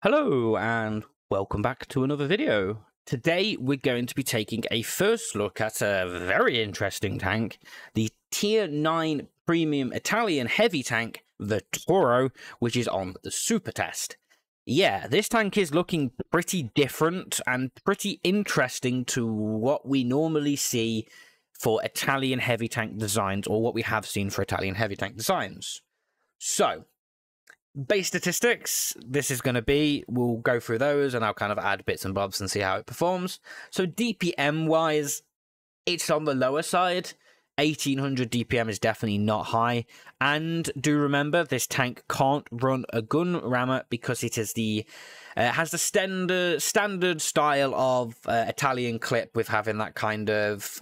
Hello and welcome back to another video. Today we're going to be taking a first look at a very interesting tank, the Tier 9 Premium Italian Heavy Tank, the Torro, which is on the Supertest. Yeah, this tank is looking pretty different and pretty interesting to what we normally see for Italian heavy tank designs, or what we have seen for Italian heavy tank designs. So, base statistics, this is going to be, we'll go through those and I'll kind of add bits and bobs and see how it performs. So DPM wise, it's on the lower side. 1800 DPM is definitely not high. And do remember, this tank can't run a gun rammer because it is has the standard style of Italian clip, with having that kind of,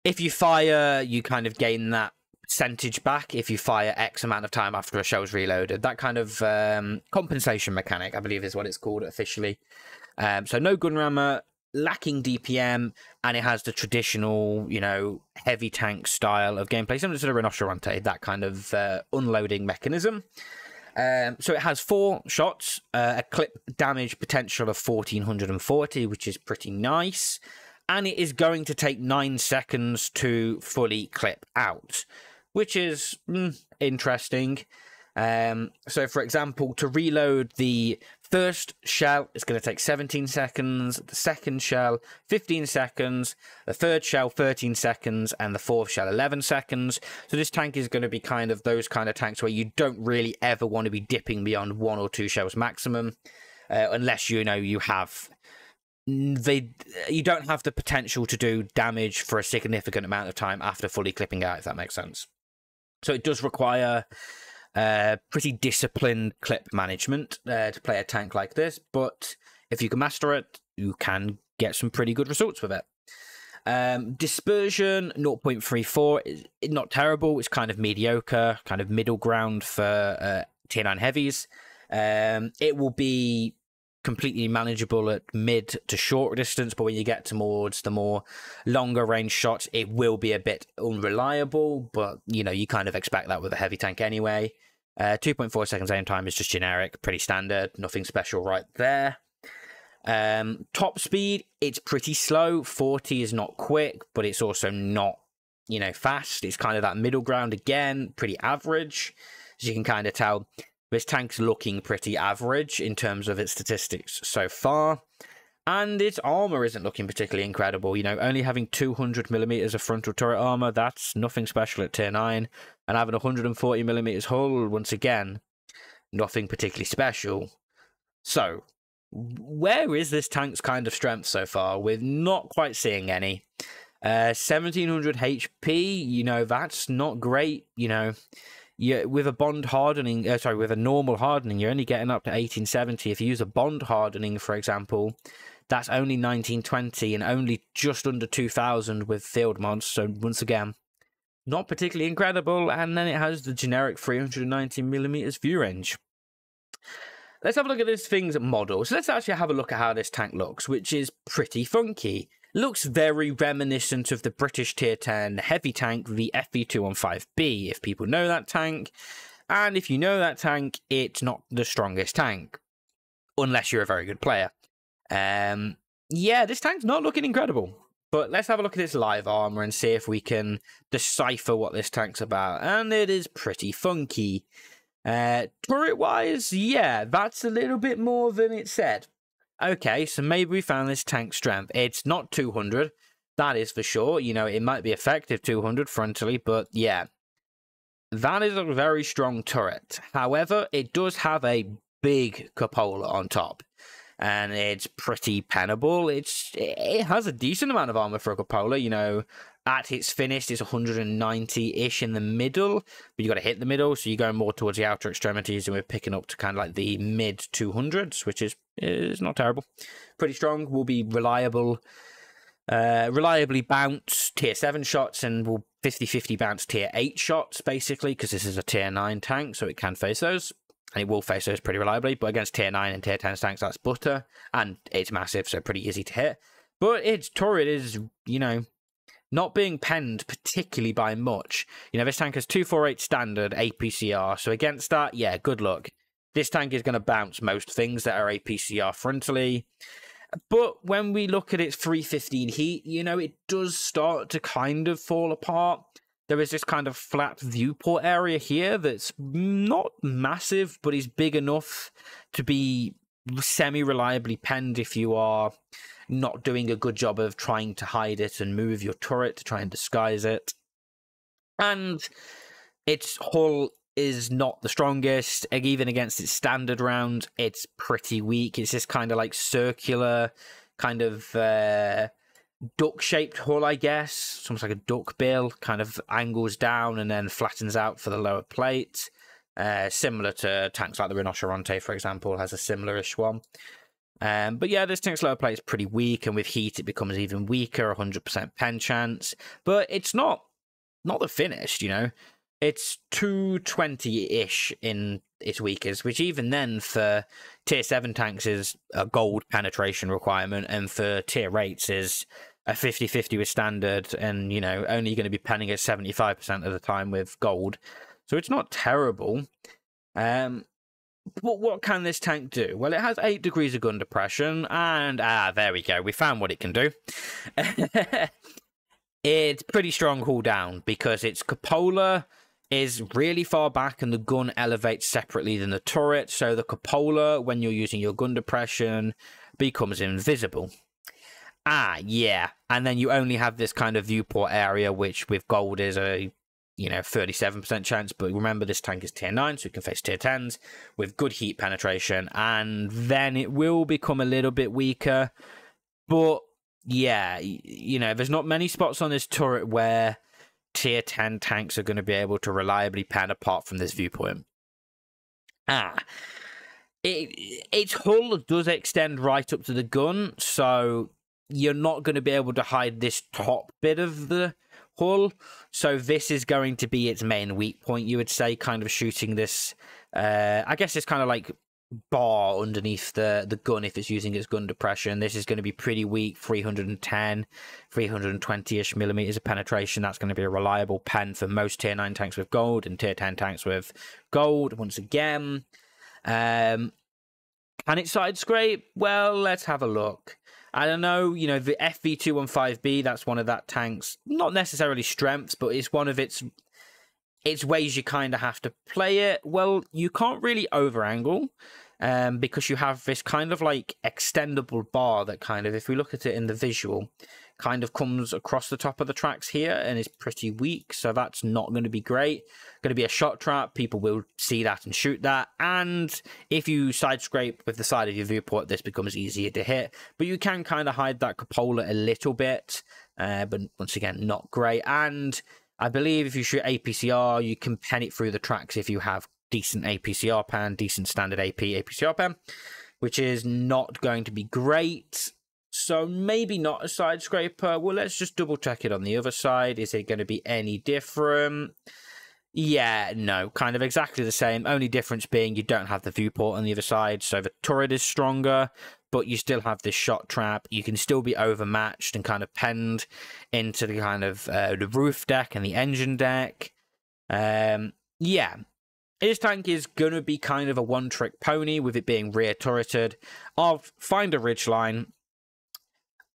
if you fire, you kind of gain that percentage back if you fire X amount of time after a shell's reloaded. That kind of compensation mechanic, I believe, is what it's called officially. So no gun rammer, lacking DPM, and it has the traditional, heavy tank style of gameplay, similar to the Rinoceronte, that kind of unloading mechanism. So it has 4 shots, a clip damage potential of 1440, which is pretty nice, and it is going to take 9 seconds to fully clip out, which is interesting. So, for example, to reload the first shell, it's going to take 17 seconds, the second shell, 15 seconds, the third shell, 13 seconds, and the fourth shell, 11 seconds. So this tank is going to be kind of those kind of tanks where you don't really ever want to be dipping beyond 1 or 2 shells maximum, unless, you have... you don't have the potential to do damage for a significant amount of time after fully clipping out, if that makes sense. So it does require pretty disciplined clip management to play a tank like this, but if you can master it, you can get some pretty good results with it. Dispersion 0.34 is not terrible. It's kind of mediocre, kind of middle ground for Tier 9 heavies. It will be completely manageable at mid to short distance, but when you get towards the more longer range shots, it will be a bit unreliable, but you kind of expect that with a heavy tank anyway. 2.4 seconds aim time is just generic, pretty standard, nothing special right there. Top speed, it's pretty slow. 40 is not quick, but it's also not fast. It's kind of that middle ground again, pretty average, as you can kind of tell. This tank's looking pretty average in terms of its statistics so far, and its armor isn't looking particularly incredible. Only having 200mm of frontal turret armor, that's nothing special at Tier 9, and having 140mm hull, once again, nothing particularly special. So, where is this tank's kind of strength so far? We're not quite seeing any. 1700 HP, that's not great, Yeah, with a bond hardening, with a normal hardening, you're only getting up to 1870. If you use a bond hardening, for example, that's only 1920 and only just under 2000 with field mods. So once again, not particularly incredible. And then it has the generic 390mm view range. Let's have a look at this thing's model. So let's actually have a look at how this tank looks, which is pretty funky. Looks very reminiscent of the British Tier 10 heavy tank, the FV215B, if people know that tank. And if you know that tank, it's not the strongest tank, unless you're a very good player. Yeah, this tank's not looking incredible. But let's have a look at its live armor and see if we can decipher what this tank's about. And it is pretty funky. Turret-wise, yeah, that's a little bit more than it said. Okay, so maybe we found this tank strength. It's not 200, that is for sure. It might be effective 200 frontally, but yeah. That is a very strong turret. However, it does have a big cupola on top, and it's pretty pennable. It has a decent amount of armor for a cupola, At its finished, it's 190-ish in the middle, but you got to hit the middle, so you're going more towards the outer extremities, and we're picking up to kind of like the mid-200s, which is not terrible. Pretty strong, will be reliable, reliably bounce Tier 7 shots, and will 50-50 bounce Tier 8 shots, basically, because this is a Tier 9 tank, so it can face those, and it will face those pretty reliably, but against Tier 9 and Tier 10 tanks, that's butter, and it's massive, so pretty easy to hit. But its turret is, not being penned particularly by much. This tank has 248 standard APCR, so against that, yeah, good luck. This tank is going to bounce most things that are APCR frontally. But when we look at its 315 heat, you know, it does start to kind of fall apart. There is this kind of flat viewport area here that's not massive, but is big enough to be semi-reliably penned if you are not doing a good job of trying to hide it and move your turret to try and disguise it. And its hull is not the strongest. Even against its standard round, it's pretty weak. It's this kind of like circular, kind of duck-shaped hull, I guess. It's almost like a duck bill, kind of angles down and then flattens out for the lower plate. Similar to tanks like the Rinoceronte, for example, has a similar-ish one. But yeah, this tank's lower plate is pretty weak, and with heat it becomes even weaker, 100% pen chance. But it's not the finished, you know. It's 220-ish in its weakest, which even then for tier 7 tanks is a gold penetration requirement, and for tier 8s is a 50-50 with standard, and, you know, only going to be penning at 75% of the time with gold. So it's not terrible. But what can this tank do? Well, it has 8 degrees of gun depression, and there we go. We found what it can do. It's pretty strong hull down because its cupola is really far back and the gun elevates separately than the turret, so the cupola, when you're using your gun depression, becomes invisible. Yeah, and then you only have this kind of viewport area, which with gold is a, you know, 37% chance, but remember this tank is tier 9, so you can face tier 10s with good heat penetration, and then it will become a little bit weaker. But yeah, you know, there's not many spots on this turret where tier 10 tanks are going to be able to reliably pen apart from this viewpoint. Its hull does extend right up to the gun, so you're not going to be able to hide this top bit of the hull. So this is going to be its main weak point, you would say, kind of shooting this, I guess it's kind of like bar underneath the gun if it's using its gun depression. This is going to be pretty weak, 310, 320-ish millimeters of penetration. That's going to be a reliable pen for most tier 9 tanks with gold and tier 10 tanks with gold, once again. Can it side scrape? Well, let's have a look. I don't know, you know, the FV215B, that's one of that tank's, not necessarily strengths, but it's one of its ways you kind of have to play it. Well, you can't really over angle because you have this kind of like extendable bar that kind of, if we look at it in the visual, kind of comes across the top of the tracks here and is pretty weak. So that's not going to be great. Going to be a shot trap. People will see that and shoot that. And if you side scrape with the side of your viewport, this becomes easier to hit. But you can kind of hide that cupola a little bit. But once again, not great. And I believe if you shoot APCR, you can pen it through the tracks if you have decent APCR pen, decent standard APCR pen, which is not going to be great. So maybe not a side scraper. Well, let's just double check it on the other side. Is it going to be any different? Yeah, no, kind of exactly the same. Only difference being you don't have the viewport on the other side, so the turret is stronger, but you still have this shot trap. You can still be overmatched and kind of penned into the kind of the roof deck and the engine deck. Yeah, this tank is going to be kind of a one-trick pony with it being rear turreted. I'll find a ridgeline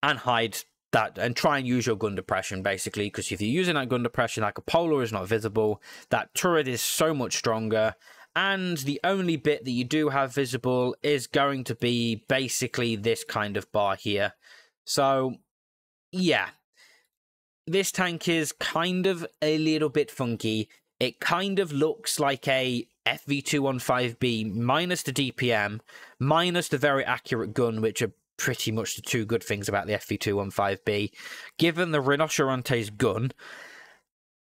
and hide that and try and use your gun depression, basically, because if you're using that gun depression, that cupola is not visible, that turret is so much stronger, and the only bit that you do have visible is going to be basically this kind of bar here. So yeah, this tank is kind of a little bit funky. It kind of looks like a FV215B minus the DPM, minus the very accurate gun, which are pretty much the two good things about the FV215B, given the Rinoceronte's gun,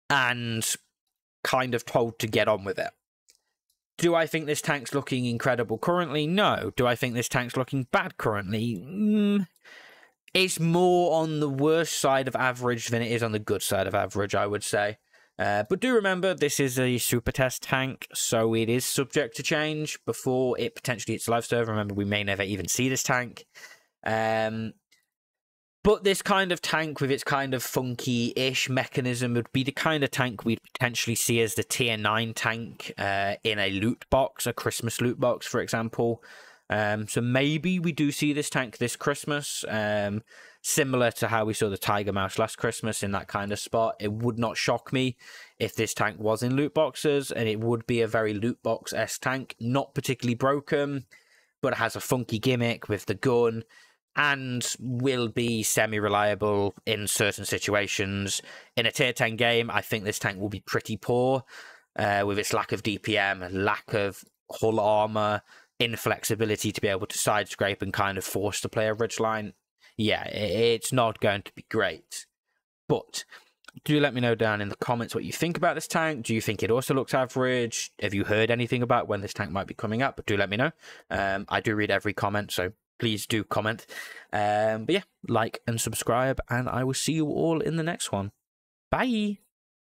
and kind of told to get on with it. Do I think this tank's looking incredible currently? No. Do I think this tank's looking bad currently? It's more on the worst side of average than it is on the good side of average, I would say. But do remember, this is a Supertest tank, so it is subject to change before it potentially hits live server. Remember, we may never even see this tank. But this kind of tank with its kind of funky-ish mechanism would be the kind of tank we'd potentially see as the tier 9 tank in a loot box, a Christmas loot box, for example. So maybe we do see this tank this Christmas, similar to how we saw the Tiger Mouse last Christmas in that kind of spot. It would not shock me if this tank was in loot boxes, and it would be a very loot box-esque tank, not particularly broken, but it has a funky gimmick with the gun, and will be semi-reliable in certain situations. In a tier 10 game, I think this tank will be pretty poor, with its lack of DPM, lack of hull armor, inflexibility to be able to side scrape and kind of force to play a ridgeline. Yeah, it's not going to be great. But do let me know down in the comments what you think about this tank. Do you think it also looks average? Have you heard anything about when this tank might be coming up? But do let me know. I do read every comment, so please do comment. But yeah, like and subscribe, and I will see you all in the next one. Bye!